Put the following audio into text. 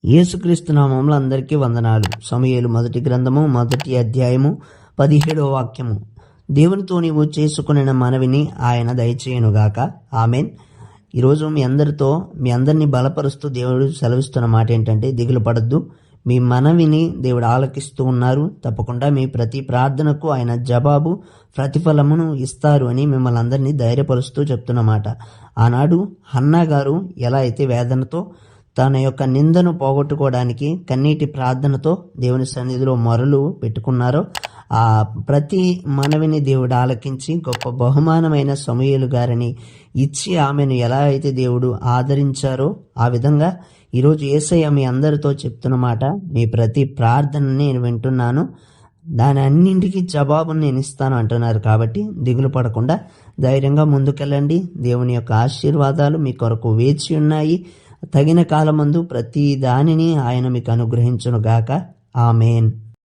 యేసుక్రీస్తు నామములో అందరికీ వందనాలు. సమూయేలు మొదటి గ్రంథము 1వ అధ్యాయము 17వ వాక్యము. దేవునితో నీవు చేసుకున్న మనవిని ఆయన దయచేయునుగాక. ఆమెన్. ఈరోజు మీ అందరినీ బలపరుస్తూ దేవుడు సెలవిస్తున్న మాట ఏంటంటే, దిగులు పడద్దు, మీ మనవిని దేవుడు ఆలకిస్తూ ఉన్నారు. తప్పకుండా మీ ప్రతి ప్రార్థనకు ఆయన జవాబు ప్రతిఫలమును ఇస్తారు అని మిమ్మల్ని అందరినీ ధైర్యపరుస్తూ చెప్తున్నమాట. ఆనాడు హన్నా గారు ఎలా అయితే వేదనతో తన యొక్క నిందను పోగొట్టుకోవడానికి కన్నీటి ప్రార్థనతో దేవుని సన్నిధిలో మొరలు పెట్టుకున్నారో, ఆ ప్రతి మనవిని దేవుడు ఆలకించి గొప్ప బహుమానమైన సమూయేలు గారిని ఇచ్చి ఆమెను ఎలా అయితే దేవుడు ఆదరించారో, ఆ విధంగా ఈరోజు యేసయ్య మీ అందరితో చెప్తున్న మాట, మీ ప్రతి ప్రార్థనని నేను వింటున్నాను, దాని అన్నింటికి జవాబును నేను ఇస్తాను అంటున్నారు. కాబట్టి దిగులు పడకుండా ధైర్యంగా ముందుకెళ్ళండి. దేవుని యొక్క ఆశీర్వాదాలు మీ కొరకు వేచి ఉన్నాయి. తగిన కాలమందు ప్రతి దానిని ఆయన మీకు అనుగ్రహించును గాక. ఆమేన్.